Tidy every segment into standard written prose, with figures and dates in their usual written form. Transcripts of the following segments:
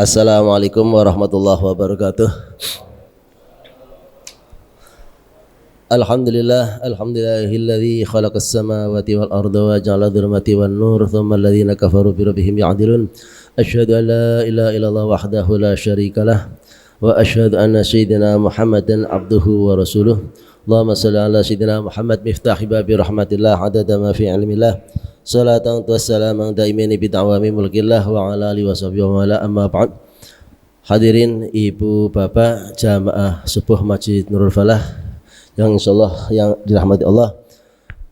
Assalamualaikum warahmatullahi wabarakatuh. Alhamdulillahilladzi khalaqas samawati wal arda wa ja'ala dhulumati wan nur thumma alladhina kafaru bi rabbihim ya'dilun. Asyhadu an la ilaha illallah wahdahu la syarikalah wa asyhadu anna sayyidina Muhammadan abduhu wa rasuluh. Allahumma shalli ala sayyidina Muhammad miftahi babi rahmatillah adada ma fi ilmillah. Salatan wa salaman daimin bi da'wami mulkillah wa ala alihi wa sahbihi wa ala amma ba'd. Hadirin ibu bapak jamaah subuh Masjid Nurul Falah yang insyaallah yang dirahmati Allah.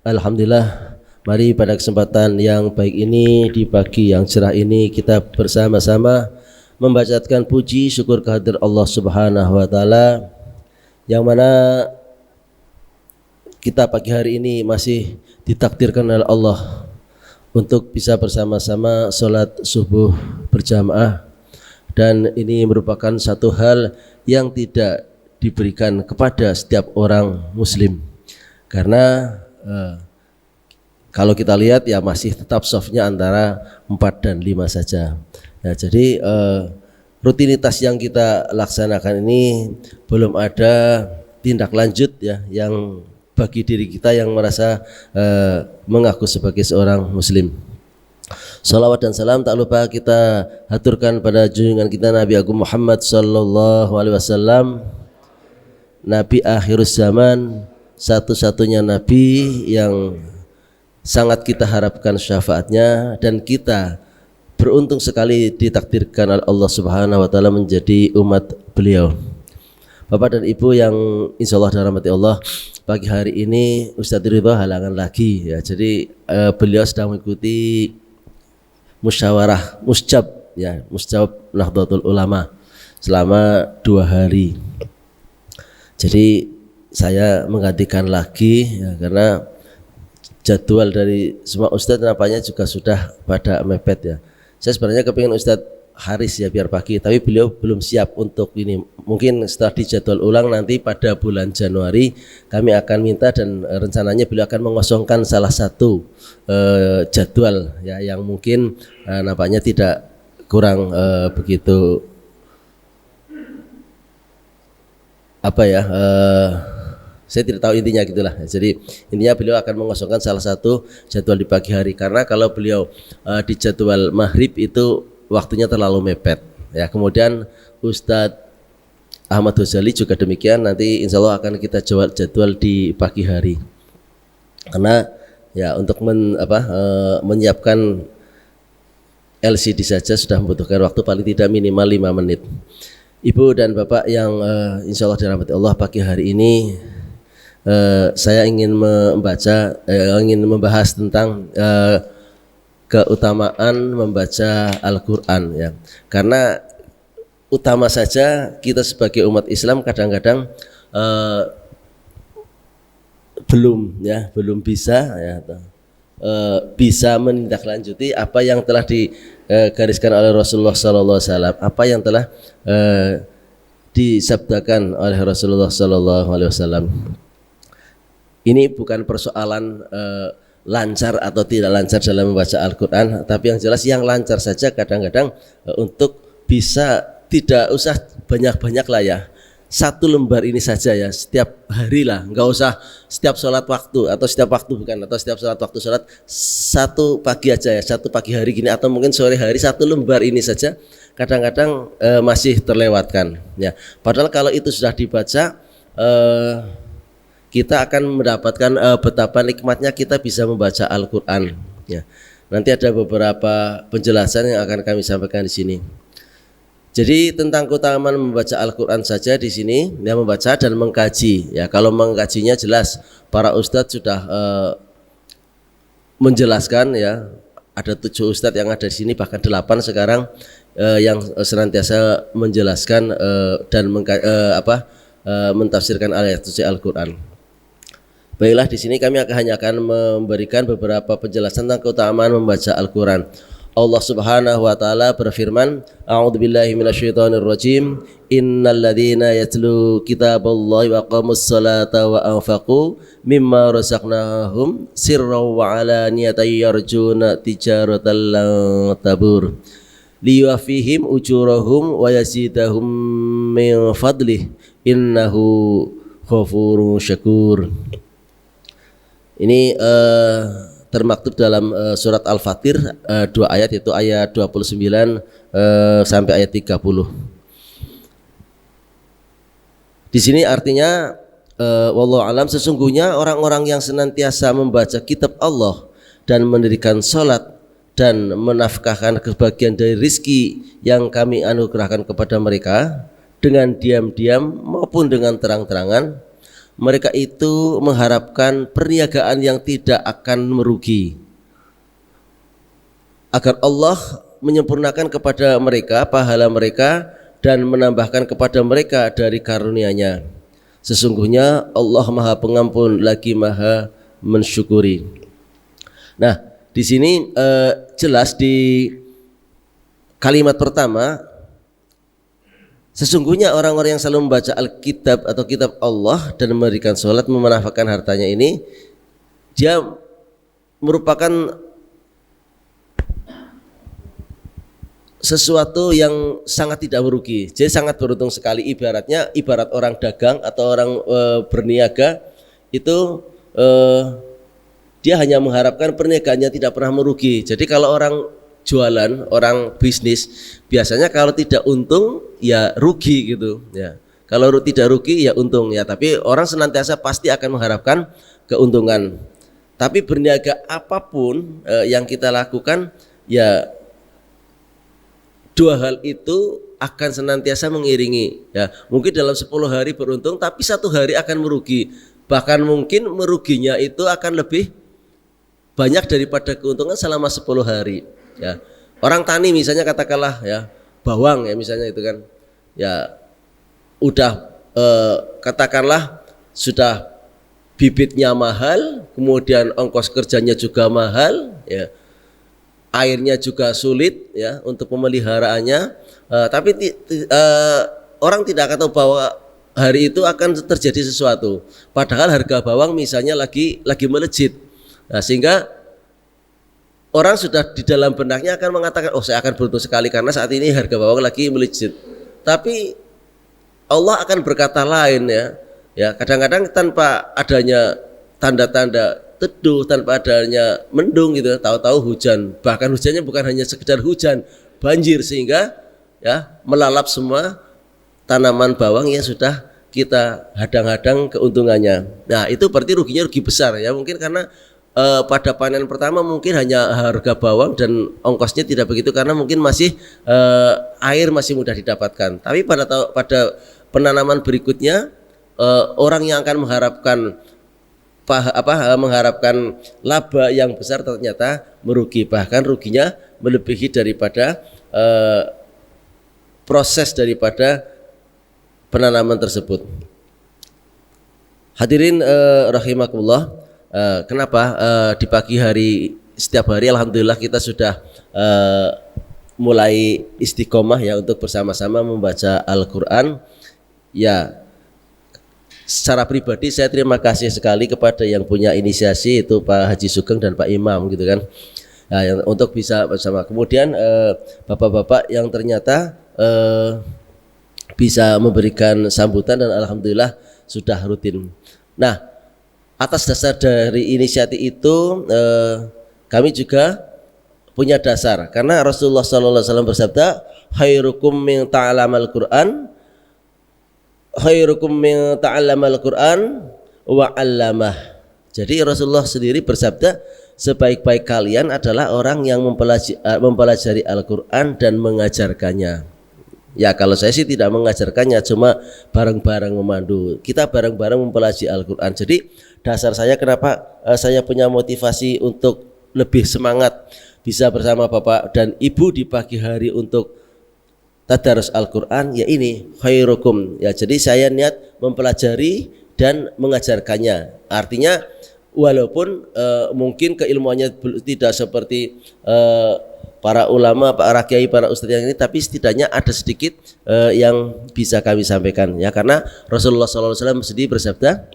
Alhamdulillah, mari pada kesempatan yang baik ini di pagi yang cerah ini kita bersama-sama membacakan puji syukur kehadirat Allah Subhanahu wa taala, yang mana kita pagi hari ini masih ditakdirkan oleh Allah untuk bisa bersama-sama sholat subuh berjamaah, dan ini merupakan satu hal yang tidak diberikan kepada setiap orang muslim, karena kalau kita lihat ya masih tetap softnya antara 4 dan 5 saja. Nah, jadi rutinitas yang kita laksanakan ini belum ada tindak lanjut ya yang bagi diri kita yang merasa mengaku sebagai seorang muslim. Salawat dan salam tak lupa kita haturkan pada junjungan kita Nabi Agung Muhammad sallallahu alaihi wasallam, Nabi akhirus zaman, satu-satunya nabi yang sangat kita harapkan syafaatnya, dan kita beruntung sekali ditakdirkan oleh Allah Subhanahu wa taala menjadi umat beliau. Bapak dan Ibu yang insyaallah dirahmati Allah, pagi hari ini Ustadz Ridho halangan lagi ya. Jadi beliau sedang mengikuti musyawarah musjab Nahdlatul Ulama selama 2 hari. Jadi saya menggantikan lagi ya, karena jadwal dari semua Ustadz nampaknya juga sudah pada mepet ya. Saya sebenarnya kepingin Ustadz Haris ya biar pagi, tapi beliau belum siap untuk ini. Mungkin setelah dijadwal ulang nanti pada bulan Januari kami akan minta, dan rencananya beliau akan mengosongkan salah satu jadwal ya yang mungkin nampaknya tidak kurang begitu saya tidak tahu intinya gitulah. Jadi intinya beliau akan mengosongkan salah satu jadwal di pagi hari, karena kalau beliau di jadwal maghrib itu waktunya terlalu mepet ya. Kemudian Ustadz Ahmad Ghazali juga demikian, nanti insya Allah akan kita jadwal di pagi hari, karena ya untuk menyiapkan LCD saja sudah membutuhkan waktu paling tidak minimal 5 menit. Ibu dan bapak yang insya Allah dirahmati Allah, pagi hari ini saya ingin membahas tentang keutamaan membaca Al-Quran ya. Karena utama saja kita sebagai umat Islam kadang-kadang belum bisa bisa menindaklanjuti apa yang telah digariskan oleh Rasulullah SAW, apa yang telah disabdakan oleh Rasulullah SAW. Ini bukan persoalan lancar atau tidak lancar dalam membaca Al-Quran, tapi yang jelas yang lancar saja kadang-kadang untuk bisa tidak usah banyak-banyak lah ya, 1 lembar ini saja ya setiap hari lah, nggak usah setiap sholat waktu atau setiap sholat waktu, sholat 1 pagi aja ya, 1 pagi hari gini, atau mungkin sore hari 1 lembar ini saja kadang-kadang masih terlewatkan ya. Padahal kalau itu sudah dibaca kita akan mendapatkan betapa nikmatnya kita bisa membaca Al-Quran ya. Nanti ada beberapa penjelasan yang akan kami sampaikan di sini. Jadi tentang keutamaan membaca Al-Quran saja di sini ya, membaca dan mengkaji ya. Kalau mengkajinya jelas para ustadz sudah menjelaskan ya. Ada 7 ustadz yang ada di sini, bahkan 8 sekarang yang senantiasa menjelaskan dan mentafsirkan ayat suci Al-Quran. Baiklah, di sini kami hanya akan memberikan beberapa penjelasan tentang keutamaan membaca Al-Quran. Allah Subhanahu wa taala berfirman, A'udzubillahi minasyaitonirrajim, innalladzina yatlu kitaballahi wa aqamus salata wa anfaqu mimma razaqnahum sirran wa alaniyatan yarjuna tijaratan lan tabur. liyuwafihim ujurahum wa yazidahum min fadlih innahu ghafurun syakur. Ini termaktub dalam surat Al-Fatir 2 ayat, yaitu ayat 29 sampai ayat 30. Di sini artinya wallahu alam, sesungguhnya orang-orang yang senantiasa membaca kitab Allah dan mendirikan salat dan menafkahkan kebagian dari rizki yang kami anugerahkan kepada mereka dengan diam-diam maupun dengan terang-terangan, mereka itu mengharapkan perniagaan yang tidak akan merugi, agar Allah menyempurnakan kepada mereka pahala mereka dan menambahkan kepada mereka dari karunia-Nya. Sesungguhnya Allah Maha Pengampun lagi Maha mensyukuri. Nah, di sini jelas di kalimat pertama, sesungguhnya orang-orang yang selalu membaca Alkitab atau kitab Allah dan memberikan sholat, memanfaatkan hartanya ini, dia merupakan sesuatu yang sangat tidak merugi. Jadi sangat beruntung sekali. Ibarat orang dagang atau orang berniaga itu, dia hanya mengharapkan perniagaannya tidak pernah merugi. Jadi kalau orang jualan, orang bisnis, biasanya kalau tidak untung ya rugi gitu ya. Kalau tidak rugi ya untung ya, tapi orang senantiasa pasti akan mengharapkan keuntungan. Tapi berniaga apapun yang kita lakukan, ya dua hal itu akan senantiasa mengiringi ya. Mungkin dalam 10 hari beruntung, tapi 1 hari akan merugi. Bahkan mungkin meruginya itu akan lebih banyak daripada keuntungan selama 10 hari ya. Orang tani misalnya, katakanlah ya, bawang ya misalnya itu kan ya, udah katakanlah sudah bibitnya mahal, kemudian ongkos kerjanya juga mahal ya, airnya juga sulit ya untuk pemeliharaannya, tapi orang tidak akan tahu bahwa hari itu akan terjadi sesuatu. Padahal harga bawang misalnya lagi melejit. Nah, sehingga orang sudah di dalam benaknya akan mengatakan, oh saya akan beruntung sekali karena saat ini harga bawang lagi melejit. Tapi Allah akan berkata lain ya. Ya, kadang-kadang tanpa adanya tanda-tanda teduh, tanpa adanya mendung gitu, tahu-tahu hujan. Bahkan hujannya bukan hanya sekedar hujan, banjir, sehingga ya melalap semua tanaman bawang yang sudah kita hadang-hadang keuntungannya. Nah, itu berarti ruginya rugi besar ya, mungkin karena pada panen pertama mungkin hanya harga bawang dan ongkosnya tidak begitu karena mungkin masih air masih mudah didapatkan. Tapi pada penanaman berikutnya orang yang akan mengharapkan laba yang besar ternyata merugi, bahkan ruginya melebihi daripada proses daripada penanaman tersebut. Hadirin rahimakumullah. Kenapa di pagi hari setiap hari alhamdulillah kita sudah mulai istiqomah ya untuk bersama-sama membaca Al-Quran ya. Secara pribadi saya terima kasih sekali kepada yang punya inisiasi, itu Pak Haji Sugeng dan Pak Imam gitu kan. Nah, yang untuk bisa bersama. Kemudian bapak-bapak yang ternyata bisa memberikan sambutan dan alhamdulillah sudah rutin. Nah, atas dasar dari inisiatif itu kami juga punya dasar karena Rasulullah SAW bersabda, khairukum min ta'allamal Qur'an, khairukum min ta'allamal Qur'an wa 'allamah. Jadi Rasulullah sendiri bersabda, sebaik-baik kalian adalah orang yang mempelajari Al-Qur'an dan mengajarkannya. Ya kalau saya sih tidak mengajarkannya, cuma bareng-bareng memandu. Kita bareng-bareng mempelajari Al-Qur'an. Jadi dasar saya kenapa saya punya motivasi untuk lebih semangat bisa bersama Bapak dan Ibu di pagi hari untuk tadarus Al-Qur'an, ya ini khairukum ya. Jadi saya niat mempelajari dan mengajarkannya. Artinya walaupun mungkin keilmuannya tidak seperti para ulama, para kiai, para ustadz yang ini, tapi setidaknya ada sedikit yang bisa kami sampaikan ya, karena Rasulullah SAW sendiri bersabda,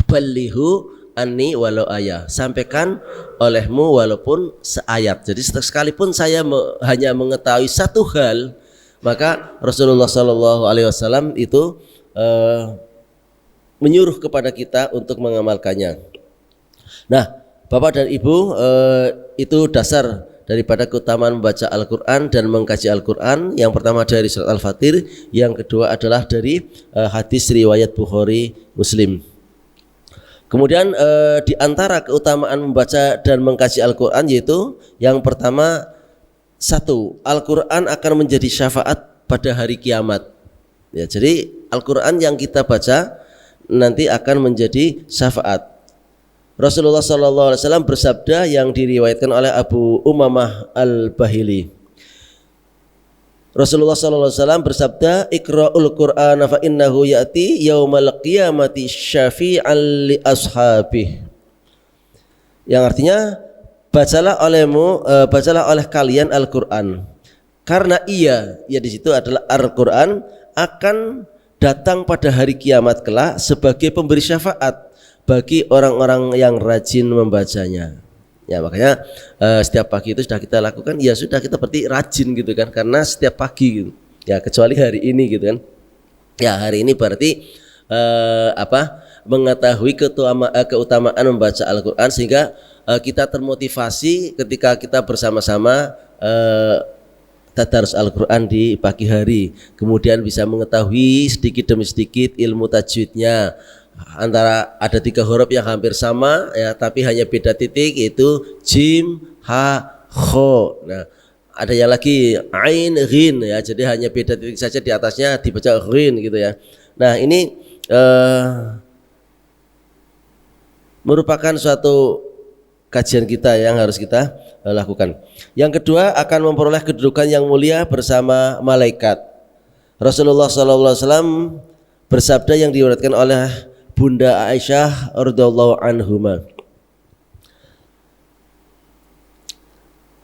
ballighu anni walau ayah, sampaikan olehmu walaupun seayat. Jadi sekalipun saya hanya mengetahui satu hal, maka Rasulullah Shallallahu Alaihi Wasallam itu menyuruh kepada kita untuk mengamalkannya. Nah, Bapak dan Ibu, itu dasar daripada keutamaan membaca Al-Quran dan mengkaji Al-Quran. Yang pertama dari surat Al-Fatir, yang kedua adalah dari hadis riwayat Bukhari Muslim. Kemudian di antara keutamaan membaca dan mengkaji Al-Quran yaitu yang pertama, satu, Al-Quran akan menjadi syafaat pada hari kiamat. Ya, jadi Al-Quran yang kita baca nanti akan menjadi syafaat. Rasulullah SAW bersabda yang diriwayatkan oleh Abu Umamah Al-Bahili. Rasulullah SAW bersabda, Iqra'ul Qur'ana fa innahu ya'ti yaumal qiyamati syafi'an li ashabih. Yang artinya, bacalah oleh kalian Al-Quran, karena ia, ya di situ adalah Al-Quran, akan datang pada hari kiamat kelak sebagai pemberi syafaat bagi orang-orang yang rajin membacanya. Ya, makanya setiap pagi itu sudah kita lakukan, ya sudah, kita berarti rajin gitu kan, karena setiap pagi gitu. Ya, kecuali hari ini gitu kan. Ya, hari ini berarti mengetahui keutamaan membaca Al-Quran, sehingga kita termotivasi ketika kita bersama-sama tadarus Al-Quran di pagi hari. Kemudian bisa mengetahui sedikit demi sedikit ilmu tajwidnya. Antara ada 3 huruf yang hampir sama ya, tapi hanya beda titik, yaitu jim, ha, kho. Nah, ada yang lagi ain, ghin ya, jadi hanya beda titik saja, di atasnya dibaca ghin gitu ya. Nah, ini merupakan suatu kajian kita yang harus kita lakukan. Yang kedua, akan memperoleh kedudukan yang mulia bersama malaikat. Rasulullah SAW bersabda yang diriwayatkan oleh Bunda Aisyah radhiyallahu anhuma,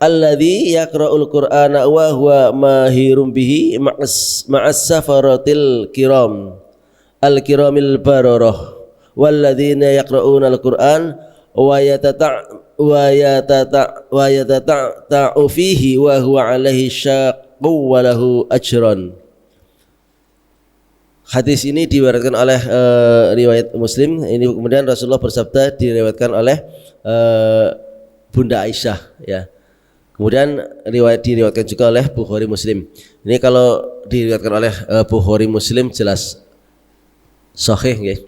alladzi yaqra'ul Qur'ana wa huwa mahirum bihi ma'as safaratil kiram al-kiramil bararah walladzina yaqra'una al-Qur'an wa yatata'u fihi wa huwa 'alaihi syaqqu wa lahu ajran. Hadis ini diriwayatkan oleh riwayat Muslim. Ini kemudian Rasulullah bersabda diriwayatkan oleh Bunda Aisyah ya. Kemudian diriwayatkan juga oleh Bukhari Muslim. Ini kalau diriwayatkan oleh Bukhari Muslim jelas sahih ya.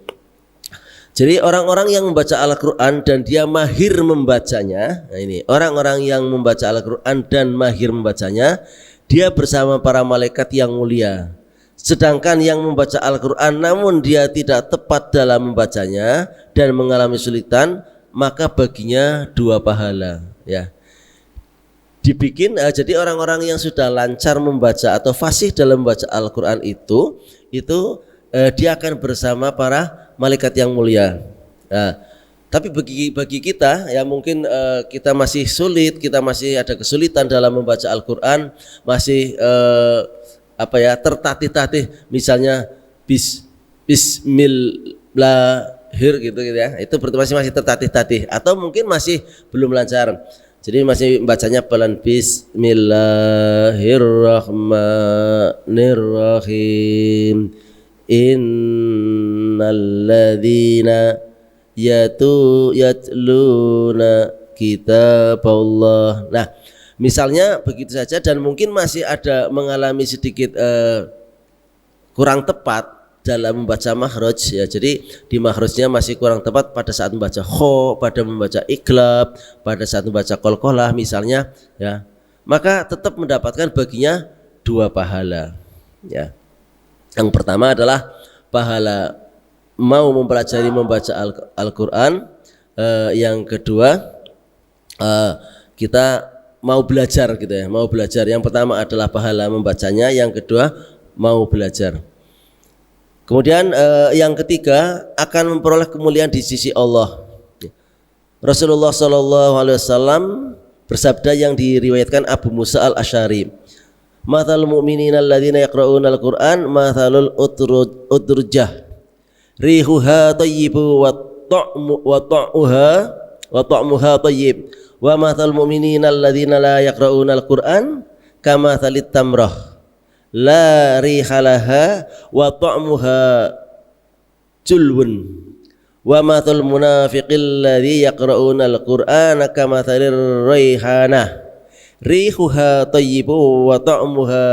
Jadi orang-orang yang membaca Al-Quran dan dia mahir membacanya, nah ini orang-orang yang membaca Al-Quran dan mahir membacanya, dia bersama para malaikat yang mulia. Sedangkan yang membaca Al-Quran namun dia tidak tepat dalam membacanya dan mengalami kesulitan, maka baginya 2 pahala ya. Dibikin jadi orang-orang yang sudah lancar membaca atau fasih dalam membaca Al-Quran itu dia akan bersama para malaikat yang mulia. Nah, tapi bagi kita ya mungkin kita masih sulit, kita masih ada kesulitan dalam membaca Al-Quran, masih tertatih-tatih, misalnya bismillahir gitu ya, itu masih tertatih-tatih, atau mungkin masih belum lancar, jadi masih bacanya pelan, bismillahirrahmanirrahim, innalladzina yatluna kitaballah. Nah, misalnya begitu saja, dan mungkin masih ada mengalami sedikit kurang tepat dalam membaca makhraj ya. Jadi di makhrajnya masih kurang tepat pada saat membaca kho, pada membaca iqlab, pada saat membaca qalqalah misalnya ya. Maka tetap mendapatkan baginya 2 pahala ya. Yang pertama adalah pahala mau mempelajari membaca Al-Quran, yang kedua kita mau belajar gitu ya, mau belajar. Yang pertama adalah pahala membacanya, yang kedua mau belajar. Kemudian yang ketiga akan memperoleh kemuliaan di sisi Allah. Rasulullah SAW bersabda yang diriwayatkan Abu Musa Al-Asy'ari, "Mathalul mu'minina alladzina yaqra'una al-Qur'an mathalul udrujah rihuha thayyibu wa ta'muha thayyib wa mathal mu'minina alladzina la yaqra'una al-Qur'an kamathalit tamrah la rihalaha wa ta'muha julwun wa mathal munafiqil ladzi yaqra'una al-Qur'ana kamathalir raihanah rihuha thayyibu wa ta'muha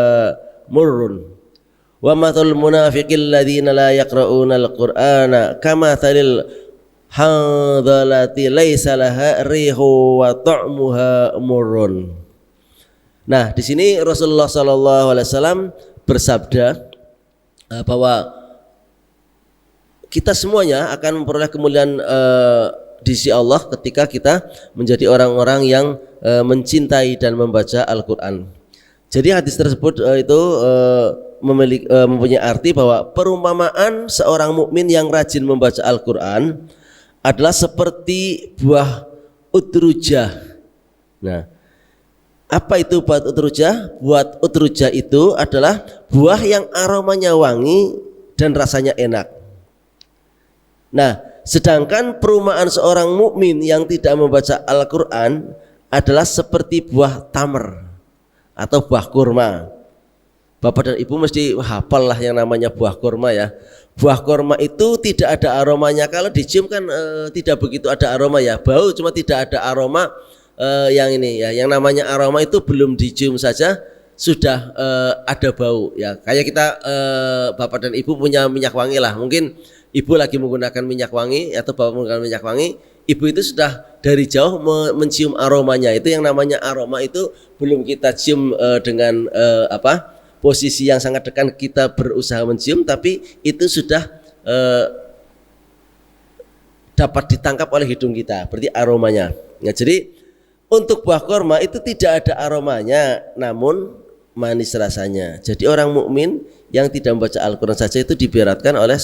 murrun wa mathal munafiqil ladzina la yaqra'una al-Qur'ana kamathalil hadalati laisa laha rihu wa ta'muha murrun. Nah, di sini Rasulullah sallallahu alaihi wasallam bersabda bahwa kita semuanya akan memperoleh kemuliaan di sisi Allah ketika kita menjadi orang-orang yang mencintai dan membaca Al-Qur'an. Jadi hadis tersebut itu mempunyai arti bahwa perumpamaan seorang mukmin yang rajin membaca Al-Qur'an adalah seperti buah utrujah. Nah, apa itu buah utrujah? Buah utrujah itu adalah buah yang aromanya wangi dan rasanya enak. Nah, sedangkan perumpamaan seorang mukmin yang tidak membaca Al-Qur'an adalah seperti buah tamr atau buah kurma. Bapak dan Ibu mesti hafal lah yang namanya buah kurma ya. Buah kurma itu tidak ada aromanya. Kalau dicium kan tidak begitu ada aroma ya. Bau cuma tidak ada aroma yang ini ya. Yang namanya aroma itu belum dicium saja sudah ada bau ya. Kayak kita Bapak dan Ibu punya minyak wangi lah. Mungkin Ibu lagi menggunakan minyak wangi atau Bapak menggunakan minyak wangi, Ibu itu sudah dari jauh mencium aromanya. Itu yang namanya aroma itu belum kita cium dengan posisi yang sangat dekat kita berusaha mencium, tapi itu sudah dapat ditangkap oleh hidung kita, berarti aromanya. Nah, jadi untuk buah kurma itu tidak ada aromanya, namun manis rasanya. Jadi orang mukmin yang tidak membaca Al-Quran saja itu diibaratkan oleh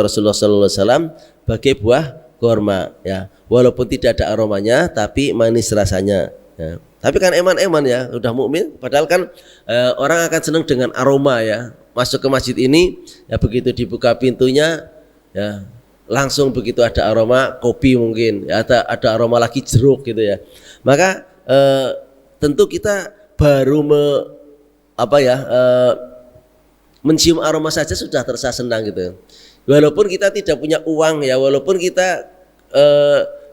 Rasulullah SAW sebagai buah kurma, ya. Walaupun tidak ada aromanya, tapi manis rasanya. Ya. Tapi kan eman-eman ya, udah mukmin. Padahal kan orang akan senang dengan aroma ya. Masuk ke masjid ini, ya begitu dibuka pintunya, ya langsung begitu ada aroma kopi mungkin, ya, ada aroma lagi jeruk gitu ya. Maka tentu kita baru mencium aroma saja sudah terasa senang gitu. Walaupun kita tidak punya uang ya, walaupun kita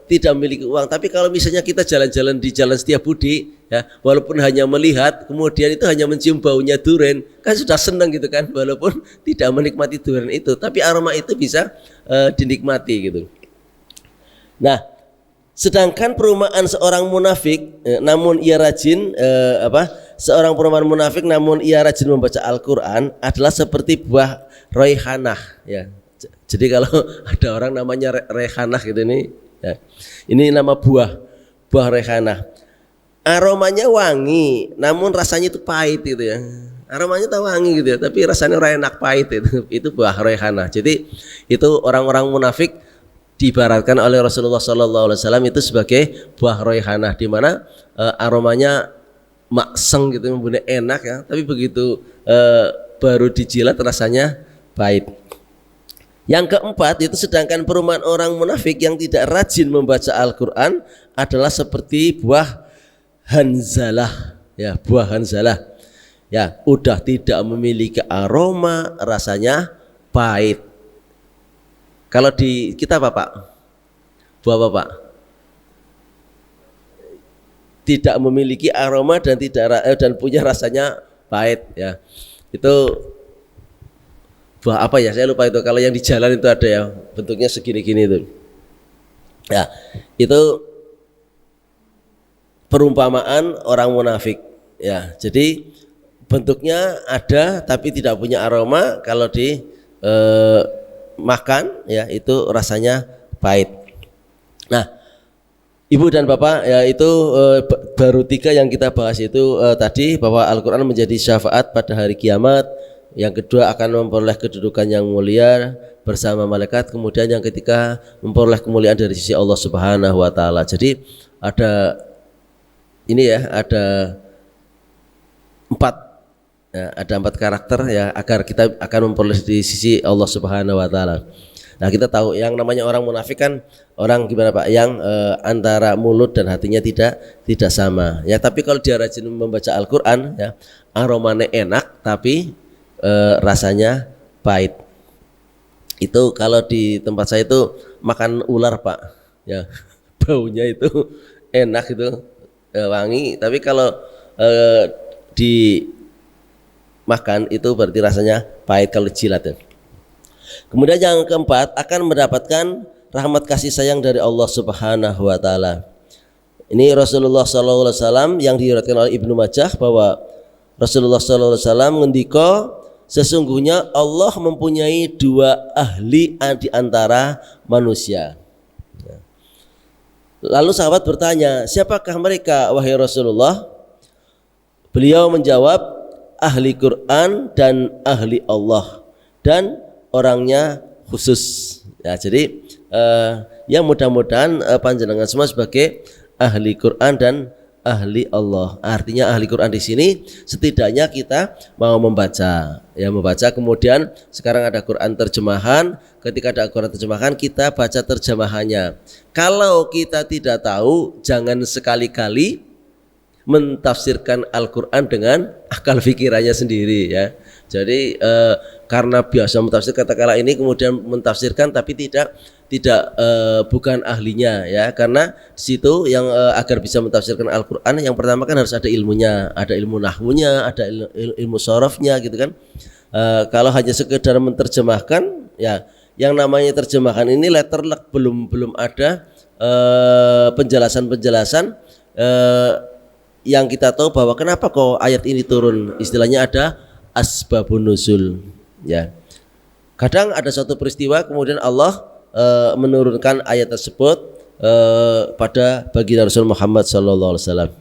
tidak memiliki uang, tapi kalau misalnya kita jalan-jalan di Jalan Setiabudi ya, walaupun hanya melihat, kemudian itu hanya mencium baunya durian, kan sudah senang gitu kan, walaupun tidak menikmati durian itu, tapi aroma itu bisa dinikmati gitu. Nah, sedangkan perumpamaan seorang munafik namun ia rajin seorang perumpamaan munafik namun ia rajin membaca Al-Qur'an adalah seperti buah raihanah ya. Jadi kalau ada orang namanya raihanah gitu nih ya, ini nama buah raihanah. Aromanya wangi, namun rasanya itu pahit gitu ya. Aromanya tuh wangi gitu ya, tapi rasanya enak pahit itu. Itu buah raihanah. Jadi itu orang-orang munafik diibaratkan oleh Rasulullah SAW itu sebagai buah raihanah, di mana aromanya makseng gitu, membuat enak ya. Tapi begitu baru dijilat rasanya pahit. Yang keempat, itu sedangkan perumpamaan orang munafik yang tidak rajin membaca Al-Quran adalah seperti buah hanzalah ya, buah hanzalah ya, udah tidak memiliki aroma, rasanya pahit. Kalau di kita Bapak, buah Bapak tidak memiliki aroma dan punya rasanya pahit ya, itu buah apa ya, saya lupa itu. Kalau yang di jalan itu ada ya, bentuknya segini-gini itu ya, itu perumpamaan orang munafik ya. Jadi bentuknya ada tapi tidak punya aroma, kalau di makan ya itu rasanya pahit. Nah, Ibu dan Bapak ya, itu baru 3 yang kita bahas itu tadi, bahwa Al-Quran menjadi syafaat pada hari kiamat. Yang kedua akan memperoleh kedudukan yang mulia bersama malaikat. Kemudian yang ketiga memperoleh kemuliaan dari sisi Allah Subhanahu wa taala. Jadi ada ini ya, ada 4 karakter ya, agar kita akan memperoleh di sisi Allah Subhanahu wa taala. Nah kita tahu yang namanya orang munafik kan orang gimana Pak, yang antara mulut dan hatinya tidak sama ya. Tapi kalau dia rajin membaca Al-Quran ya, aromanya enak tapi rasanya pahit. Itu kalau di tempat saya itu makan ular Pak ya, baunya itu enak itu wangi, tapi kalau dimakan itu berarti rasanya pahit kalau jilat ya. Kemudian yang keempat, akan mendapatkan rahmat kasih sayang dari Allah Subhanahu wa taala. Ini Rasulullah sallallahu alaihi wasallam yang diriwayatkan oleh Ibnu Majah bahwa Rasulullah sallallahu alaihi wasallam ngendika, sesungguhnya Allah mempunyai dua ahli di antara manusia. Lalu sahabat bertanya, siapakah mereka wahai Rasulullah? Beliau menjawab, ahli Quran dan ahli Allah, dan orangnya khusus ya. Jadi ya mudah-mudahan panjenengan semua sebagai ahli Quran dan ahli Allah. Artinya ahli Quran di sini setidaknya kita mau membaca ya, membaca, kemudian sekarang ada Quran terjemahan, ketika ada Quran terjemahan kita baca terjemahannya. Kalau kita tidak tahu, jangan sekali-kali mentafsirkan Al-Quran dengan akal pikirannya sendiri ya. Jadi karena biasa mentafsir katakanlah ini, kemudian mentafsirkan tapi tidak bukan ahlinya ya. Karena di situ yang agar bisa mentafsirkan Al-Quran, yang pertama kan harus ada ilmunya, ada ilmu nahwunya, ada ilmu sorofnya gitu kan. Kalau hanya sekedar menerjemahkan ya, yang namanya terjemahan ini letterlek, belum ada penjelasan yang kita tahu bahwa kenapa kok ayat ini turun. Istilahnya ada asbabun nuzul ya. Kadang ada suatu peristiwa kemudian Allah menurunkan ayat tersebut pada baginda Rasul Muhammad sallallahu alaihi wasallam.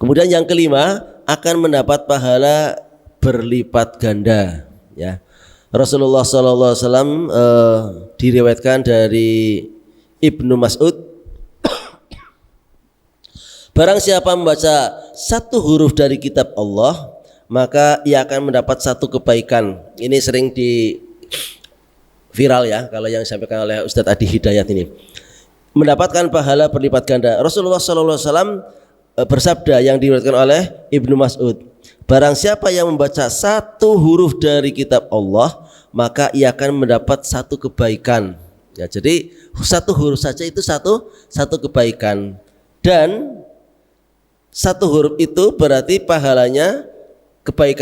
Kemudian yang kelima, akan mendapat pahala berlipat ganda ya. Rasulullah sallallahu alaihi wasallam diriwayatkan dari Ibnu Mas'ud, barang siapa membaca satu huruf dari kitab Allah, maka ia akan mendapat satu kebaikan. Ini sering di viral ya, kalau yang disampaikan oleh Ustadz Adi Hidayat ini. Mendapatkan pahala berlipat ganda. Rasulullah SAW bersabda yang diriwayatkan oleh Ibnu Mas'ud, barang siapa yang membaca satu huruf dari kitab Allah, maka ia akan mendapat satu kebaikan. Ya, jadi satu huruf saja itu satu kebaikan. Dan satu huruf itu berarti pahalanya,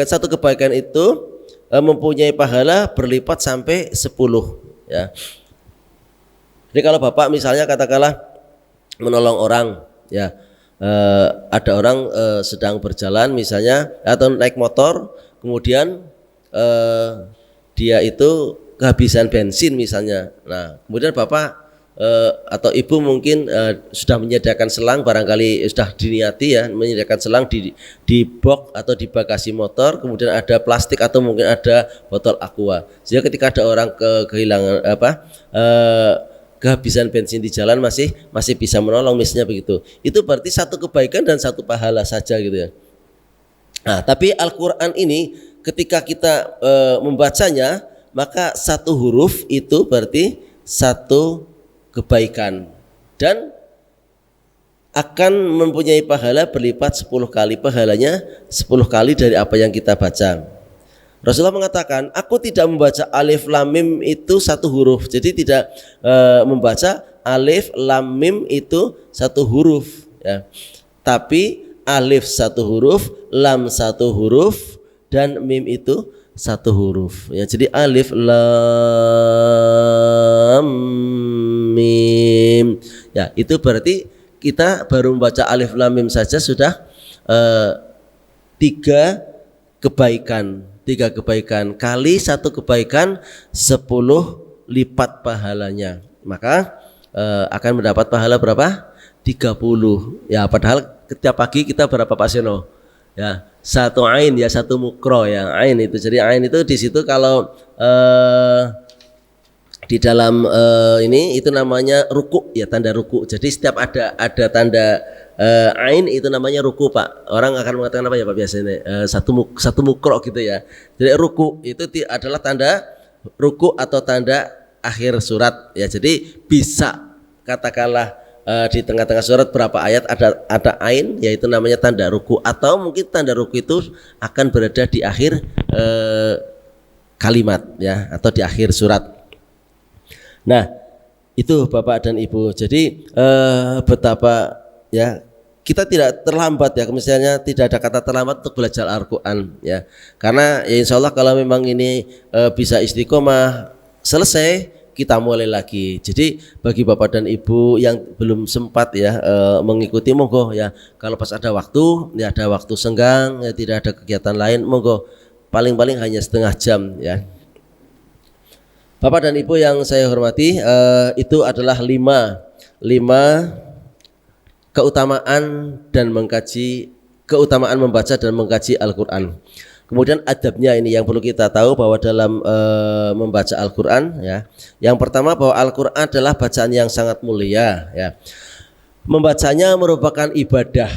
satu kebaikan itu mempunyai pahala berlipat sampai 10 ya. Jadi kalau Bapak misalnya katakanlah menolong orang ya, ada orang sedang berjalan misalnya atau naik motor, kemudian dia itu kehabisan bensin misalnya. Nah kemudian Bapak atau Ibu mungkin sudah menyediakan selang, barangkali sudah diniati ya, menyediakan selang di box atau di bagasi motor, kemudian ada plastik atau mungkin ada botol aqua, sehingga ketika ada orang kehilangan kehabisan bensin di jalan masih bisa menolong misalnya begitu. Itu berarti satu kebaikan dan satu pahala saja gitu ya. Nah tapi Al-Quran ini ketika kita membacanya, maka satu huruf itu berarti satu kebaikan dan akan mempunyai pahala berlipat 10 kali, pahalanya 10 kali dari apa yang kita baca. Rasulullah mengatakan, aku tidak membaca alif lam mim itu satu huruf. Jadi tidak membaca alif lam mim itu satu huruf ya. Tapi alif satu huruf, lam satu huruf, dan mim itu satu huruf ya. Jadi alif lam mim ya, itu berarti kita baru membaca alif lam mim saja sudah 3 kebaikan kali satu kebaikan 10 lipat pahalanya, maka akan mendapat pahala berapa? 30 ya. Padahal setiap pagi kita berapa Pak Seno ya, satu ain ya, satu mukro ya, ain itu. Jadi ain itu di situ kalau di dalam ini itu namanya ruku ya, tanda ruku. Jadi setiap ada tanda ain itu namanya ruku Pak. Orang akan mengatakan apa ya Pak biasanya? Satu mukro gitu ya. Jadi ruku itu adalah tanda ruku atau tanda akhir surat ya. Jadi bisa katakanlah di tengah-tengah surat berapa ayat ada ain, yaitu namanya tanda ruku, atau mungkin tanda ruku itu akan berada di akhir kalimat ya, atau di akhir surat. Nah, itu Bapak dan Ibu. Jadi betapa ya kita tidak terlambat ya, misalnya tidak ada kata terlambat untuk belajar Al-Quran ya, karena ya insya Allah kalau memang ini bisa istiqomah selesai, kita mulai lagi. Jadi bagi Bapak dan Ibu yang belum sempat ya mengikuti, monggo ya, kalau pas ada waktu ya, ada waktu senggang ya, tidak ada kegiatan lain, monggo, paling-paling hanya setengah jam ya. Bapak dan Ibu yang saya hormati, itu adalah lima keutamaan dan mengkaji, keutamaan membaca dan mengkaji Al-Quran. Kemudian adabnya ini yang perlu kita tahu bahwa dalam membaca Al-Quran ya, yang pertama bahwa Al-Quran adalah bacaan yang sangat mulia ya. Membacanya merupakan ibadah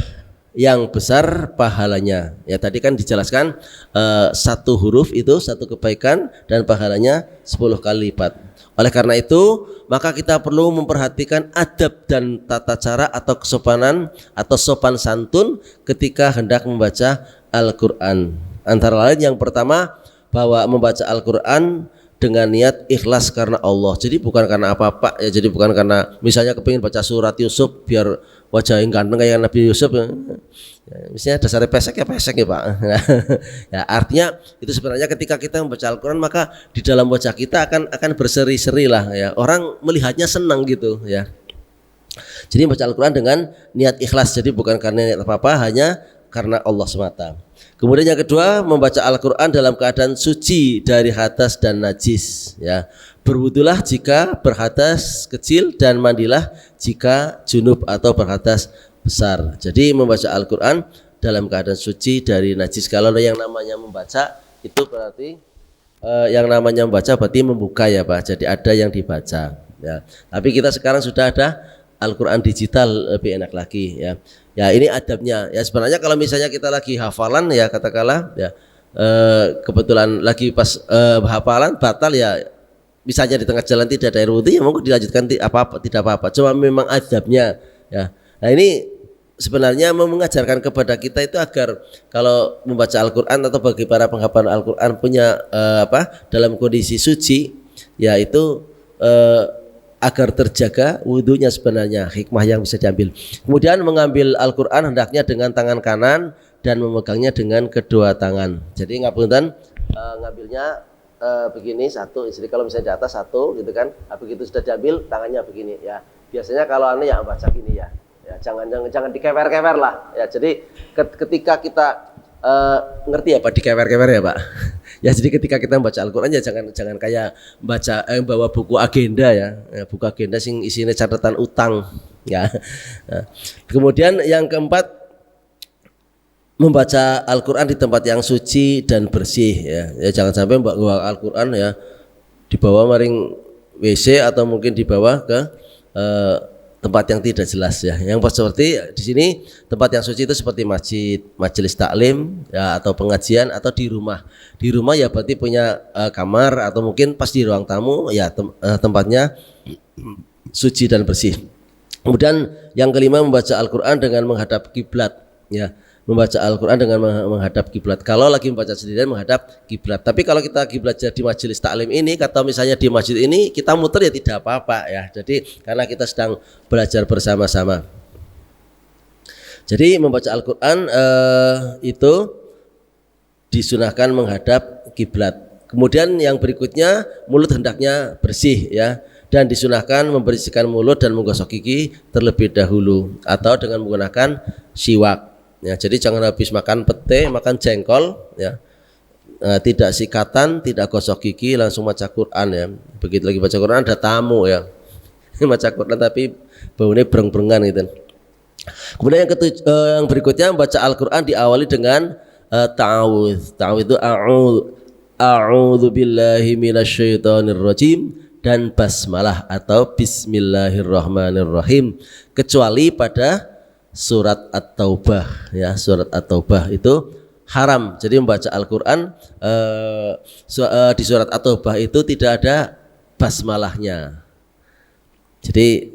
yang besar pahalanya ya. Tadi kan dijelaskan satu huruf itu satu kebaikan dan pahalanya 10 kali lipat. Oleh karena itu maka kita perlu memperhatikan adab dan tata cara atau kesopanan atau sopan santun ketika hendak membaca Al-Quran. Antara lain yang pertama bahwa membaca Al-Quran dengan niat ikhlas karena Allah. Jadi bukan karena apa-apa ya, jadi bukan karena misalnya kepingin baca surat Yusuf biar wajahnya ganteng kayak Nabi Yusuf ya. Misalnya dasarnya pesek ya Pak. Ya, artinya itu sebenarnya ketika kita membaca Al-Quran maka di dalam wajah kita akan berseri-seri lah ya, orang melihatnya senang gitu ya. Jadi membaca Al-Quran dengan niat ikhlas, jadi bukan karena niat apa-apa, hanya karena Allah semata. Kemudian yang kedua, membaca Al-Quran dalam keadaan suci dari hadas dan najis ya. Berwudulah jika berhadas kecil dan mandilah jika junub atau berhadas besar. Jadi membaca Al-Quran dalam keadaan suci dari najis. Kalau yang namanya membaca itu berarti yang namanya membaca berarti membuka ya Pak. Jadi ada yang dibaca ya. Tapi kita sekarang sudah ada Al-Quran digital, lebih enak lagi ya. Ya ini adabnya ya. Sebenarnya kalau misalnya kita lagi hafalan ya, katakanlah ya kebetulan lagi pas hafalan batal ya, misalnya di tengah jalan tidak ada air wudhu ya monggo dilanjutkan, tidak apa-apa. Cuma memang adabnya ya. Nah ini sebenarnya mengajarkan kepada kita itu agar kalau membaca Al-Quran atau bagi para penghafal Al-Quran punya dalam kondisi suci ya, itu agar terjaga wudhunya, sebenarnya hikmah yang bisa diambil. Kemudian mengambil Al-Quran hendaknya dengan tangan kanan dan memegangnya dengan kedua tangan. Jadi ngapunten, ngambilnya begini satu, jadi kalau misalnya di atas satu gitu kan, begitu sudah diambil tangannya begini ya. Biasanya kalau aneh ya baca gini ya, jangan dikewer-kewer lah ya. Jadi ketika kita ngerti apa dikewer-kewer ya Pak. Ya jadi ketika kita membaca Al-Quran ya jangan kayak bawa buku agenda ya, buku agenda sing isinya catatan utang ya. Nah, kemudian yang keempat, membaca Al-Quran di tempat yang suci dan bersih ya. Jangan sampai bawa Al-Quran ya dibawa maring WC atau mungkin dibawa ke tempat yang tidak jelas ya. Yang seperti di sini tempat yang suci itu seperti masjid, majelis taklim ya, atau pengajian, atau di rumah. Di rumah ya berarti punya kamar, atau mungkin pas di ruang tamu ya tempatnya suci dan bersih. Kemudian yang kelima, membaca Al-Quran dengan menghadap kiblat ya. Membaca Al-Quran dengan menghadap kiblat. Kalau lagi membaca sendirian menghadap kiblat. Tapi kalau kita kiblat di majelis taklim ini, kata misalnya di masjid ini kita muter ya tidak apa-apa ya. Jadi karena kita sedang belajar bersama-sama. Jadi membaca Al-Quran itu disunahkan menghadap kiblat. Kemudian yang berikutnya, mulut hendaknya bersih ya, dan disunahkan membersihkan mulut dan menggosok gigi terlebih dahulu atau dengan menggunakan siwak. Ya, jadi jangan habis makan pete, makan jengkol ya, tidak sikatan, tidak gosok gigi, langsung baca Quran ya. Begitu lagi baca Quran ada tamu ya, baca Quran tapi baunya bereng-berengan gitu. Kemudian yang berikutnya, membaca Al-Quran diawali dengan ta'awudz. Ta'awudz itu a'udzu billahi minasyaitonir rajim dan basmalah atau bismillahirrahmanirrahim, kecuali pada surat At-Taubah ya. Surat At-Taubah itu haram. Jadi membaca Al-Quran di surat At-Taubah itu tidak ada basmalahnya. Jadi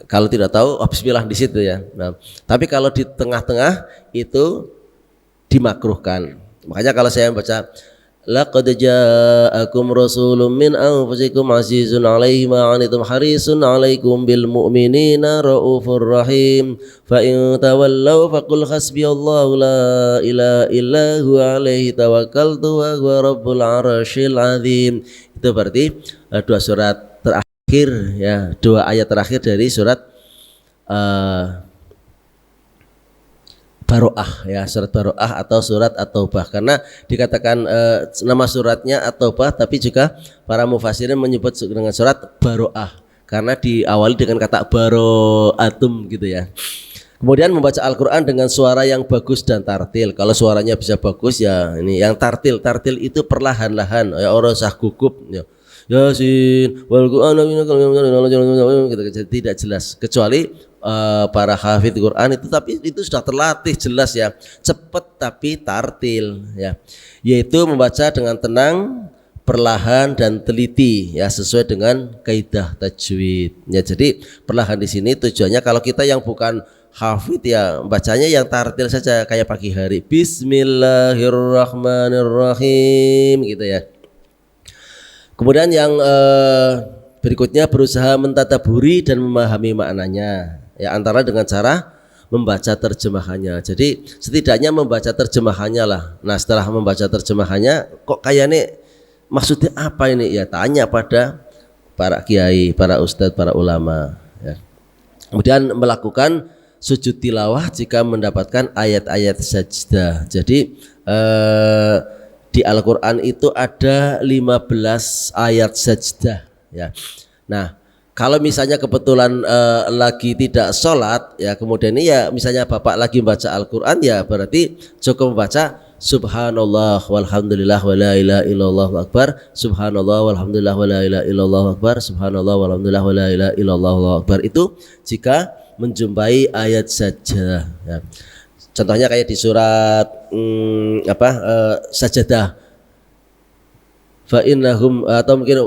kalau tidak tahu bismillah di situ ya. Nah, tapi kalau di tengah-tengah itu dimakruhkan. Makanya kalau saya membaca laqad ja'akum rasulun min anfusikum azizun 'alaihi ma 'anittum harisun 'alaikum bil mu'minina raufur rahim fa in tawallaw faqul hasbiyallahu la ilaha illa huwa 'alaihi tawakkaltu wa huwa rabbul 'arsyil 'azim. Itu berarti dua surat terakhir ya, dua ayat terakhir dari surat Baroah ya, surat Baroah atau surat At-Taubah, karena dikatakan nama suratnya At-Taubah, tapi juga para mufassirin menyebut dengan surat Baroah karena diawali dengan kata baro'atum gitu ya. Kemudian membaca Al-Quran dengan suara yang bagus dan tartil. Kalau suaranya bisa bagus ya ini yang tartil. Tartil itu perlahan-lahan ya, orang usah gugup ya. Yasin wal Qur'an gitu, tidak jelas kecuali para hafidz Quran itu, tapi itu sudah terlatih jelas ya, cepat tapi tartil ya, yaitu membaca dengan tenang, perlahan dan teliti ya, sesuai dengan kaidah tajwid ya. Jadi perlahan di sini tujuannya kalau kita yang bukan hafidz ya bacanya yang tartil saja kayak pagi hari, Bismillahirrahmanirrahim gitu ya. Kemudian yang berikutnya berusaha mentadaburi dan memahami maknanya ya, antara dengan cara membaca terjemahannya. Jadi setidaknya membaca terjemahannya lah. Nah setelah membaca terjemahannya kok kayaknya maksudnya apa ini ya, tanya pada para kiai, para ustadz, para ulama ya. Kemudian melakukan sujud tilawah jika mendapatkan ayat-ayat sajdah. Jadi di Al-Quran itu ada 15 ayat sajdah ya. Nah kalau misalnya kebetulan lagi tidak sholat ya, kemudian ini ya misalnya bapak lagi membaca Al-Quran ya, berarti cukup membaca subhanallah walhamdulillah wa la ilaha illallah akbar, subhanallah walhamdulillah wa la ilaha illallah akbar, subhanallah walhamdulillah wa la ilaha illallah akbar. Itu jika menjumpai ayat sajdah ya. Contohnya kayak di surat Sajadah, fa innahum, atau mungkin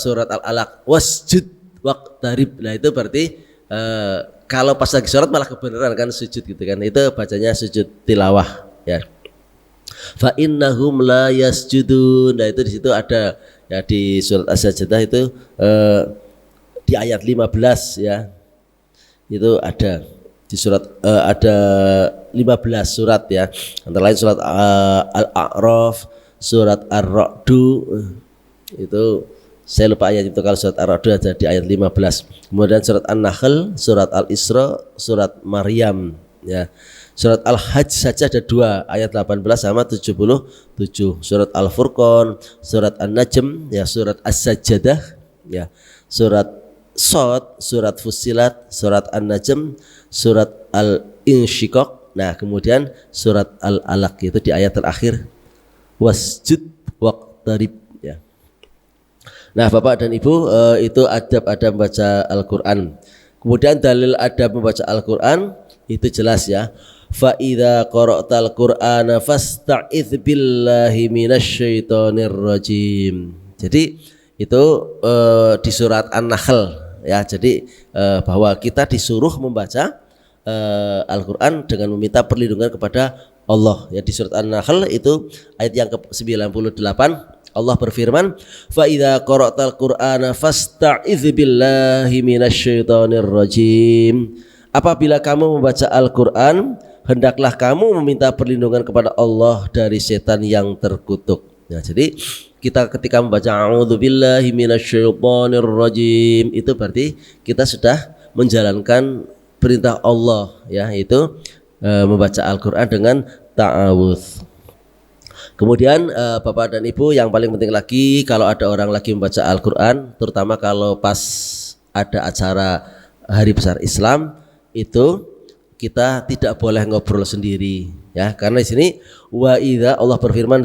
surat Al-Alaq wasjud waqtarib. Nah itu berarti kalau pas lagi sholat malah kebenaran kan sujud gitu kan, itu bacanya sujud tilawah ya. Fa innahum la yasjudun. Nah itu di situ ada ya, di surat As-Sajdah itu di ayat 15 ya. Itu ada di surat ada 15 surat ya, antara lain surat Al-A'raf, surat Ar-Ra'du, itu saya lupa ayat itu. Kalau surat Ar-Ra'du ada di ayat 15. Kemudian surat An-Nahl, surat Al-Isra, surat Maryam ya. Surat Al-Hajj saja ada 2 ayat 18 sama 77. Surat Al-Furqan, surat An-Najm ya, surat As-Sajdah ya, surat Shad, surat Fussilat, surat An-Najm, surat Al-Insyiqaq. Nah kemudian surat Al-Alaq itu di ayat terakhir wasjud waqtarib ya. Nah Bapak dan Ibu, itu adab-adab membaca Al-Quran. Kemudian dalil adab membaca Al-Quran itu jelas ya. Fa idza qara'tal Qur'ana fasta'idz billahi minasyaitonir rajim. Jadi itu di surat An-Nahl ya. Jadi bahwa kita disuruh membaca Al-Quran dengan meminta perlindungan kepada Allah ya. Di surat An-Nahl itu ayat yang ke-98 Allah berfirman, fa idza qara'tal Qur'ana fasta'idz billahi minasyaitonir rajim. Apabila kamu membaca Al-Quran, hendaklah kamu meminta perlindungan kepada Allah dari setan yang terkutuk. Nah, jadi kita ketika membaca a'udzubillahi minasyaitonir rajim itu berarti kita sudah menjalankan perintah Allah ya, yaitu membaca Al-Quran dengan ta'awudz. Kemudian Bapak dan Ibu, yang paling penting lagi kalau ada orang lagi membaca Al-Quran, terutama kalau pas ada acara Hari Besar Islam, itu kita tidak boleh ngobrol sendiri ya, karena di sini wa idza, Allah berfirman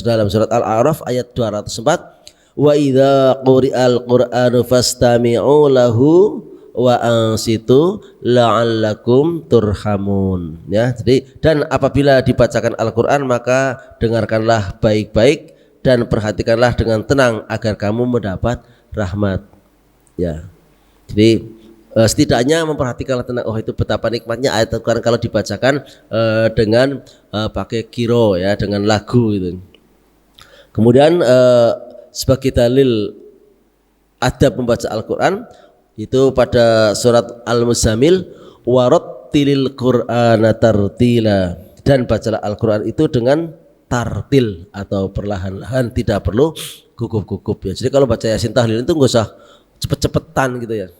dalam surat Al-A'raf ayat 204, wa idza quri'al Qur'anu fastami'u lahu wa ansitu la'allakum turhamun ya. Jadi dan apabila dibacakan Al-Quran maka dengarkanlah baik-baik dan perhatikanlah dengan tenang agar kamu mendapat rahmat. Ya. Jadi setidaknya memperhatikanlah tenang, oh itu betapa nikmatnya ayat Al-Quran kalau dibacakan dengan pakai kiro ya, dengan lagu gitu. Kemudian sebagai dalil adab membaca Al-Quran itu pada surat Al-Muzammil, warattilil Qur'ana tartila, dan bacalah Al-Quran itu dengan tartil atau perlahan-lahan, tidak perlu gugup-gugup ya. Jadi kalau baca Yasin tahlil itu nggak usah cepet-cepetan gitu ya.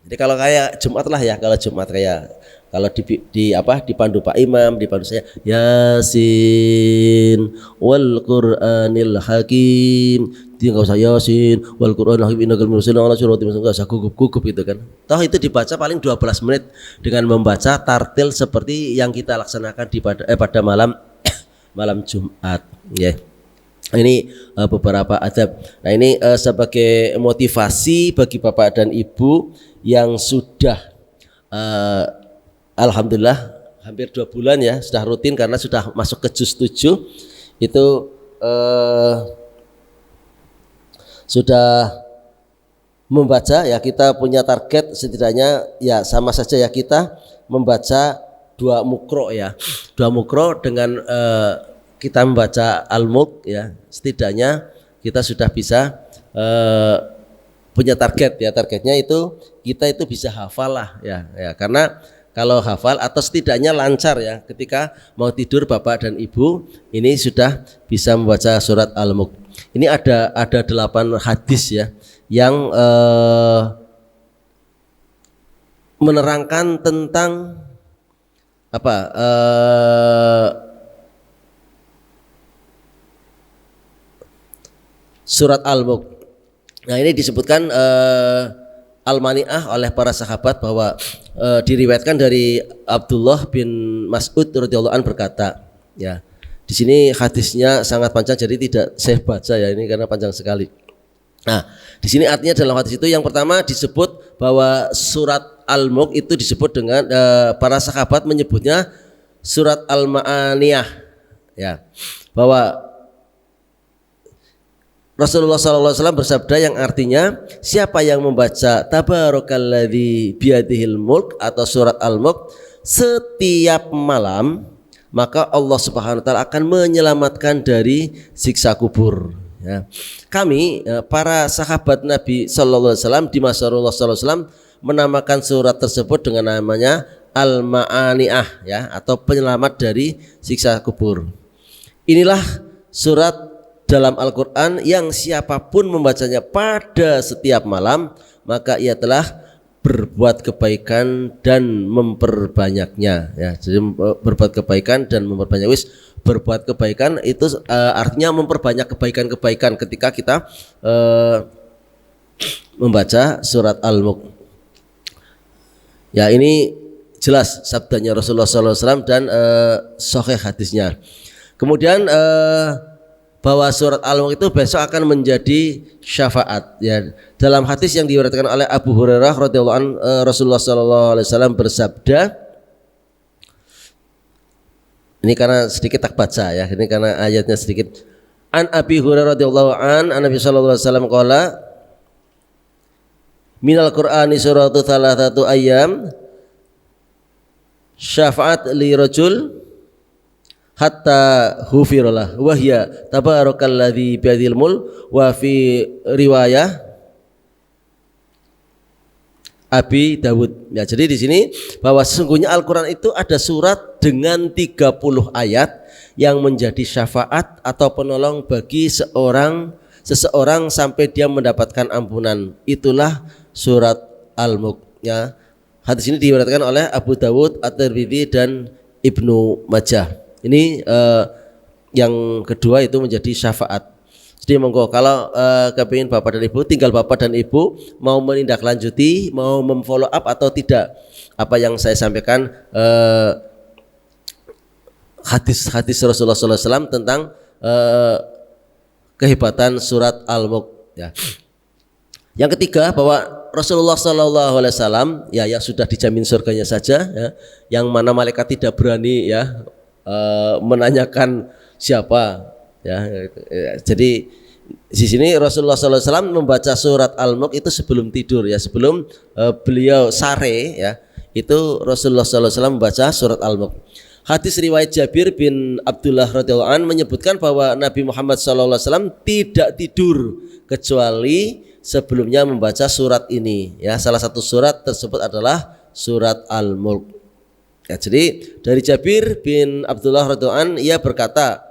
Jadi kalau kayak Jumat lah ya, kalau Jumat kayak kalau dipandu Pak Imam, dipandu saya Yasin wal Qur'anil Hakim, dia nggak usah Yasin wal Qur'anil Hakim innakal mursalin ala siratim mustaqim, nggak usah gugup-gugup gitu kan. Toh itu dibaca paling 12 menit dengan membaca tartil seperti yang kita laksanakan pada malam Jumat ya. Ini beberapa adab. Nah ini sebagai motivasi bagi Bapak dan Ibu yang sudah alhamdulillah hampir 2 bulan ya sudah rutin karena sudah masuk ke juz 7 itu sudah membaca ya. Kita punya target setidaknya ya sama saja ya, kita membaca 2 mukro ya, 2 mukro dengan kita membaca Al-Mulk ya, setidaknya kita sudah bisa punya target ya. Targetnya itu kita itu bisa hafal lah ya, karena kalau hafal atau setidaknya lancar ya ketika mau tidur Bapak dan Ibu ini sudah bisa membaca surat Al-Mulk. Ini ada 8 hadis ya yang menerangkan tentang surat Al-Mulk. Nah ini disebutkan Al-Mani'ah oleh para sahabat bahwa diriwayatkan dari Abdullah bin Mas'ud radhiyallahu anhu berkata ya. Di sini hadisnya sangat panjang jadi tidak saya baca ya ini karena panjang sekali. Nah di sini artinya dalam hadis itu yang pertama disebut bahwa surat Al-Mulk itu disebut dengan para sahabat menyebutnya surat Al-Ma'aniyah ya, bahwa Rasulullah SAW bersabda yang artinya siapa yang membaca Tabarakalladzi biyadihil mulk atau surat Al-Mulk setiap malam, maka Allah Subhanahu wa taala akan menyelamatkan dari siksa kubur ya. Kami para sahabat Nabi sallallahu alaihi wasallam di masa Rasulullah sallallahu alaihi wasallam menamakan surat tersebut dengan namanya Al-Ma'aniyah ya, atau penyelamat dari siksa kubur. Inilah surat dalam Al-Quran yang siapapun membacanya pada setiap malam maka ia telah berbuat kebaikan dan memperbanyaknya ya. Jadi berbuat kebaikan dan memperbanyak. Berbuat kebaikan itu artinya memperbanyak kebaikan-kebaikan ketika kita membaca surat Al-Mulk ya. Ini jelas sabdanya Rasulullah SAW dan sahih hadisnya. Kemudian bahwa surat Al-Mulk itu besok akan menjadi syafaat ya. Dalam hadis yang diriwayatkan oleh Abu Hurairah radhiyallahu anhu, Rasulullah sallallahu alaihi wasallam bersabda, ini karena sedikit tak baca ya, ini karena ayatnya sedikit. An Abi Hurairah radhiyallahu an Nabi sallallahu alaihi wasallam qala minal Qur'ani suratu thalathatu ayyam syafaat li rajul hatta hufirullah wahya tabarakalladzi biyadil mulk wa fi riwayah Abi Dawud ya. Jadi di sini bahwa sesungguhnya Al-Quran itu ada surat dengan 30 ayat yang menjadi syafaat atau penolong bagi seseorang sampai dia mendapatkan ampunan. Itulah surat Al-Mulk ya. Hadis ini diriwayatkan oleh Abu Dawud, At-Tirmidzi dan Ibnu Majah. Ini yang kedua itu menjadi syafaat. Jadi monggo kalau kepingin Bapak dan Ibu, tinggal Bapak dan Ibu mau menindaklanjuti, mau memfollow up atau tidak apa yang saya sampaikan hadis-hadis Rasulullah SAW tentang kehebatan surat Al-Mulk ya. Yang ketiga bahwa Rasulullah SAW ya yang sudah dijamin surganya saja ya, yang mana malaikat tidak berani ya menanyakan siapa Jadi di sini Rasulullah SAW membaca surat Al-Mulk itu sebelum tidur ya, sebelum beliau sare ya, itu Rasulullah SAW membaca surat Al-Mulk. Hadis riwayat Jabir bin Abdullah radhiyallahu an menyebutkan bahwa Nabi Muhammad SAW tidak tidur kecuali sebelumnya membaca surat ini ya. Salah satu surat tersebut adalah surat Al-Mulk. Ya, jadi dari Jabir bin Abdullah radhiyallahu an ia berkata,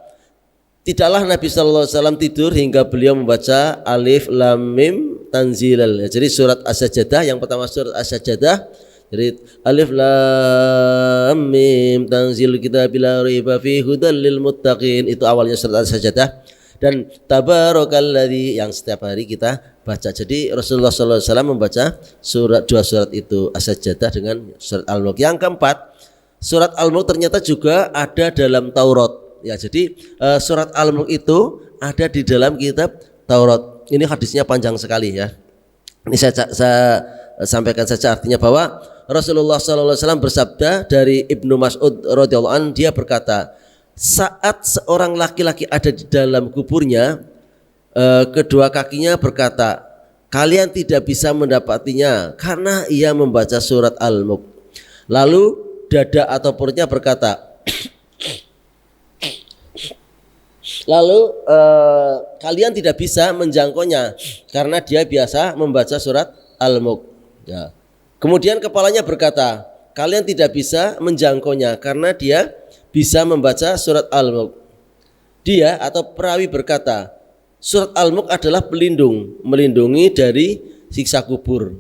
tidaklah Nabi SAW tidur hingga beliau membaca Alif Lam Mim Tanzilal. Ya, jadi surat As-Sajdah yang pertama surat As-Sajdah. Jadi Alif Lam Mim Tanzilul Kitabil La Raiba Fihi Hudal lil Muttaqin, itu awalnya surat As-Sajdah. Dan Tabarakalladzi yang setiap hari kita baca. Jadi Rasulullah SAW membaca dua surat itu, As-Sajdah dengan surat Al-Mulk. Yang keempat, surat Al-Mulk ternyata juga ada dalam Taurat. Ya, jadi surat Al-Mulk itu ada di dalam kitab Taurat. Ini hadisnya panjang sekali ya. Ini saya sampaikan saja artinya, bahwa Rasulullah SAW bersabda dari Ibnu Mas'ud radhiyallahu an, dia berkata, saat seorang laki-laki ada di dalam kuburnya, kedua kakinya berkata, kalian tidak bisa mendapatinya karena ia membaca surat Al-Mulk. Lalu dada atau perutnya berkata, lalu kalian tidak bisa menjangkaunya karena dia biasa membaca surat Al-Mulk. Ya. Kemudian kepalanya berkata, kalian tidak bisa menjangkaunya karena dia bisa membaca surat Al-Mulk. Dia atau perawi berkata, surat Al-Mulk adalah pelindung, melindungi dari siksa kubur.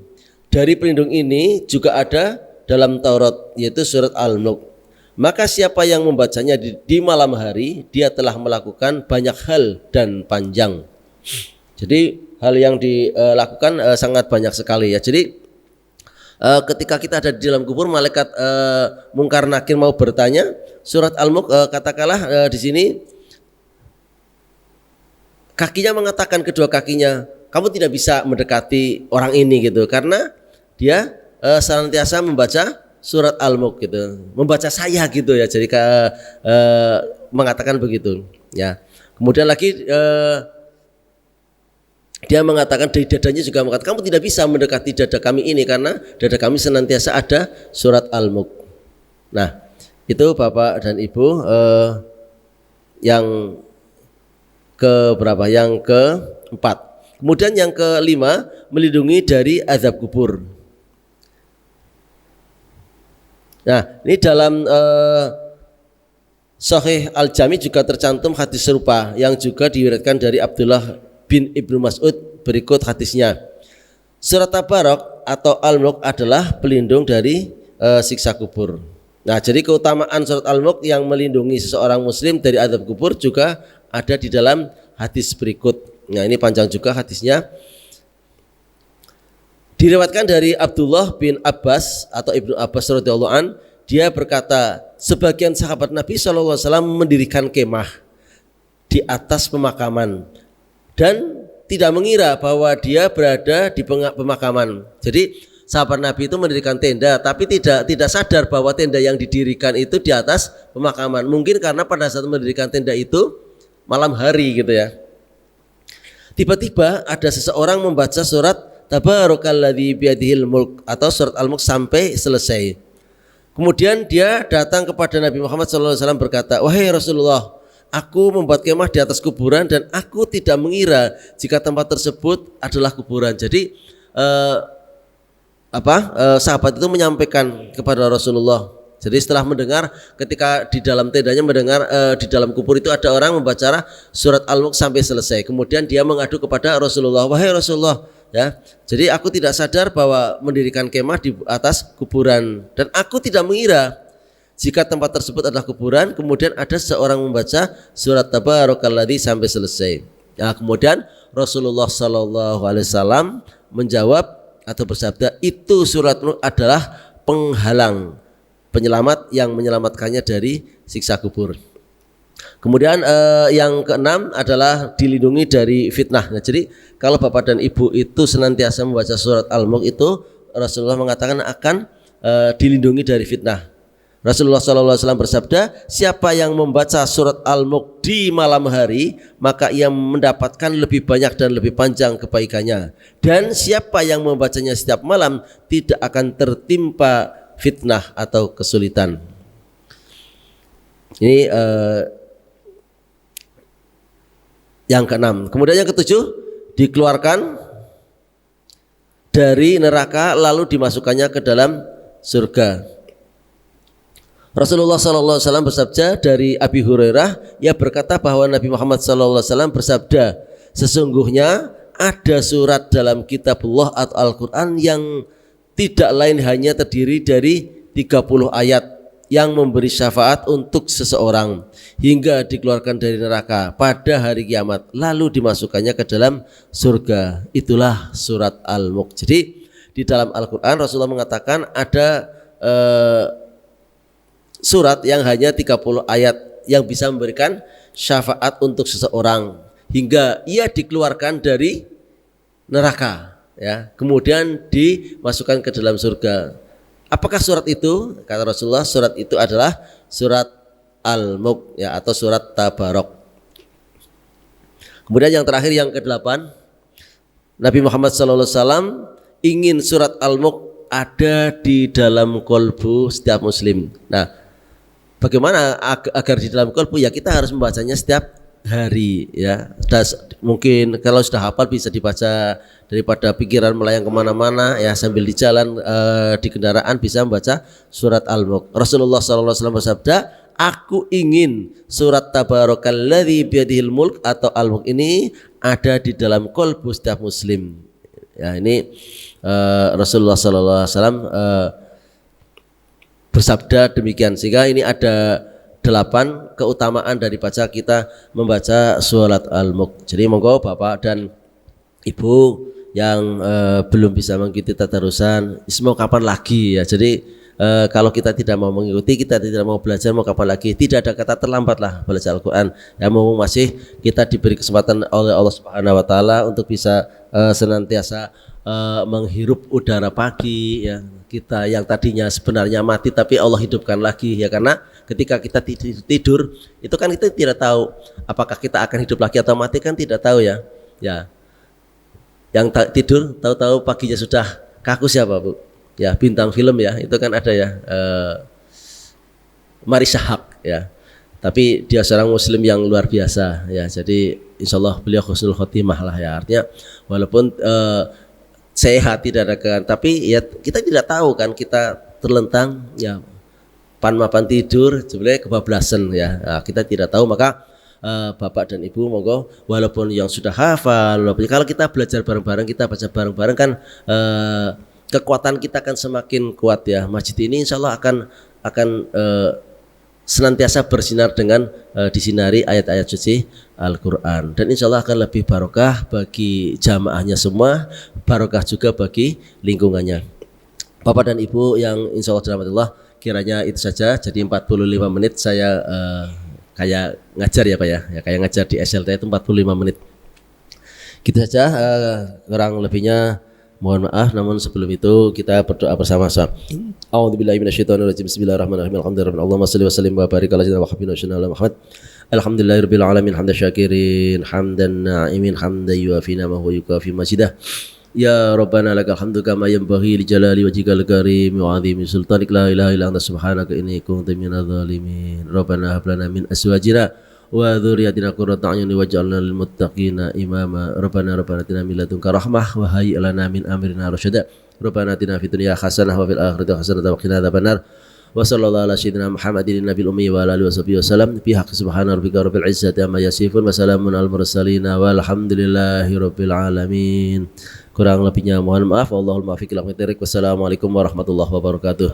Dari pelindung ini juga ada dalam Taurat, yaitu surat Al-Mulk. Maka siapa yang membacanya di malam hari, dia telah melakukan banyak hal dan panjang. Jadi hal yang dilakukan sangat banyak sekali ya. Jadi ketika kita ada di dalam kubur, malaikat Mungkar Nakir mau bertanya, surat Al-Mulk katakanlah di sini kakinya mengatakan, kedua kakinya, kamu tidak bisa mendekati orang ini gitu, karena dia senantiasa membaca surat Al-Mulk gitu, membaca saya gitu ya. Jadi mengatakan begitu ya. Kemudian lagi dia mengatakan dari dadanya juga mengatakan, kamu tidak bisa mendekati dada kami ini karena dada kami senantiasa ada surat Al-Mulk. Nah, itu Bapak dan Ibu yang keberapa? Yang keempat. Kemudian yang kelima, melindungi dari azab kubur. Nah, ini dalam Sahih Al-Jami juga tercantum hadis serupa yang juga diriwayatkan dari Abdullah bin Ibnu Mas'ud. Berikut hadisnya. Surat Tabarak atau Al-Mulk adalah pelindung dari siksa kubur. Nah, jadi keutamaan surat Al-Mulk yang melindungi seseorang muslim dari azab kubur juga ada di dalam hadis berikut. Nah, ini panjang juga hadisnya. Diriwayatkan dari Abdullah bin Abbas atau Ibnu Abbas radhiyallahu an, dia berkata, sebagian sahabat Nabi SAW mendirikan kemah di atas pemakaman dan tidak mengira bahwa dia berada di pemakaman. Jadi sahabat Nabi itu mendirikan tenda, tapi tidak sadar bahwa tenda yang didirikan itu di atas pemakaman. Mungkin karena pada saat mendirikan tenda itu malam hari gitu ya. Tiba-tiba ada seseorang membaca surat Tabarakalladzi biyadihil mulk atau surat Al-Mulk sampai selesai. Kemudian dia datang kepada Nabi Muhammad SAW berkata, wahai Rasulullah, aku membuat kemah di atas kuburan dan aku tidak mengira jika tempat tersebut adalah kuburan. Jadi sahabat itu menyampaikan kepada Rasulullah. Jadi setelah mendengar, ketika di dalam tendanya mendengar di dalam kubur itu ada orang membaca surat Al-Mulk sampai selesai. Kemudian dia mengadu kepada Rasulullah, wahai Rasulullah, ya, jadi aku tidak sadar bahwa mendirikan kemah di atas kuburan dan aku tidak mengira jika tempat tersebut adalah kuburan. Kemudian ada seorang membaca surat Tabarakalladzi sampai selesai. Nah, kemudian Rasulullah SAW menjawab atau bersabda, itu surat Mulk adalah penghalang, penyelamat yang menyelamatkannya dari siksa kubur. Kemudian yang keenam adalah dilindungi dari fitnah. Nah, jadi kalau Bapak dan Ibu itu senantiasa membaca surat Al-Mulk itu, Rasulullah mengatakan akan dilindungi dari fitnah. Rasulullah SAW bersabda, siapa yang membaca surat Al-Mulk di malam hari, maka ia mendapatkan lebih banyak dan lebih panjang kebaikannya. Dan siapa yang membacanya setiap malam tidak akan tertimpa fitnah atau kesulitan. Ini yang keenam. Kemudian yang ketujuh, dikeluarkan dari neraka lalu dimasukkannya ke dalam surga. Rasulullah SAW bersabda dari Abi Hurairah, ia berkata bahwa Nabi Muhammad SAW bersabda, sesungguhnya ada surat dalam kitabullah atau Al-Quran yang tidak lain hanya terdiri dari 30 ayat yang memberi syafaat untuk seseorang hingga dikeluarkan dari neraka pada hari kiamat lalu dimasukkannya ke dalam surga. Itulah surat Al-Mulk. Jadi di dalam Al-Quran Rasulullah mengatakan ada surat yang hanya 30 ayat yang bisa memberikan syafaat untuk seseorang hingga ia dikeluarkan dari neraka, ya, kemudian dimasukkan ke dalam surga. Apakah surat itu? Kata Rasulullah, surat itu adalah surat Al-Mulk, ya, atau surat Tabarok. Kemudian yang terakhir, yang ke-8, Nabi Muhammad SAW ingin surat Al-Mulk ada di dalam kolbu setiap muslim. Nah, bagaimana agar di dalam kolbu? Ya, kita harus membacanya setiap hari, ya. Mungkin kalau sudah hafal bisa dibaca daripada pikiran melayang kemana-mana, ya, sambil di jalan di kendaraan bisa membaca surat Al-Mulk. Rasulullah SAW bersabda, aku ingin surat Tabarakalladzi biyadihil mulk atau Al-Mulk ini ada di dalam kolbu setiap muslim. Ya, ini Rasulullah SAW bersabda demikian, sehingga ini ada 8 keutamaan dari baca kita membaca surat Al-Mulk. Jadi monggo Bapak dan Ibu yang belum bisa mengikuti tadarusan, mau kapan lagi, ya. Jadi kalau kita tidak mau mengikuti, kita tidak mau belajar, mau kapan lagi? Tidak ada kata terlambat lah belajar Al-Quran. Ya, mau masih kita diberi kesempatan oleh Allah Subhanahu Wa Taala untuk bisa senantiasa menghirup udara pagi, ya. Kita yang tadinya sebenarnya mati tapi Allah hidupkan lagi, ya, karena ketika kita tidur itu kan kita tidak tahu apakah kita akan hidup lagi atau mati, kan tidak tahu, ya. Ya. Yang tidur tahu-tahu paginya sudah kaku siapa, Bu? Ya, bintang film, ya, itu kan ada, ya, Marissa Haque, ya. Tapi dia seorang muslim yang luar biasa, ya. Jadi insyaallah beliau husnul khotimah lah, ya. Artinya walaupun sehat tidak ada kan, tapi ya kita tidak tahu kan, kita terlentang, ya, pan tidur sebenarnya kebablasan, ya. Nah, kita tidak tahu, maka Bapak dan Ibu monggo walaupun yang sudah hafal, kalau kita belajar bareng-bareng, kita baca bareng-bareng, kan kekuatan kita akan semakin kuat, ya. Masjid ini insya Allah akan senantiasa bersinar dengan disinari ayat-ayat suci Al-Quran, dan insya Allah akan lebih barokah bagi jamaahnya semua, barokah juga bagi lingkungannya. Bapak dan Ibu yang insya Allah dirahmatillah, kiranya itu saja. Jadi 45 menit saya kayak ngajar, ya Pak, ya, kayak ngajar di SLT itu 45 menit. Gitu saja, kurang lebihnya mohon maaf. Namun sebelum itu kita berdoa bersama-sama. A'udzubillahi minasyaitonirrajim. Bismillahirrahmanirrahim. Alhamdulillahirabbil alamin. Wassallallahu wa barik ala sayyidina Muhammad. Alhamdulillahirabbil alamin. Hamdan syakirin, hamdan na'imin, hamdan yuafi namahu yukafi majidah. Ya Rabbana lakal hamdu kama yanbaghi li jalali wajhikal karim wa 'azimi sultanik, la ilaha illa anta subhanaka inni kuntu minadh dhalimin. Rabbana hab lana min azwajina wa dzurriyyatina qurrata a'yun waj'alna lil muttaqina imama. Rabbana atina min ladunka rahmah wa hayyi lana min amrina rasyada. Rabbana atina fid dunya hasanah wa fil akhirati hasanah wa qina adzabannar. Wa sallallahu ala sayyidina Muhammadin nabiyil ummi wa ala alihi washabihi wasallam. Bi haqqi subhana rabbika rabbil izzati amma yasifun wa salamun alal mursalin walhamdulillahi rabbil alamin. Kurang lebihnya mohon maaf. Wallahul muwaffiq ila aqwamit thoriq. Wassalamualaikum warahmatullahi wabarakatuh.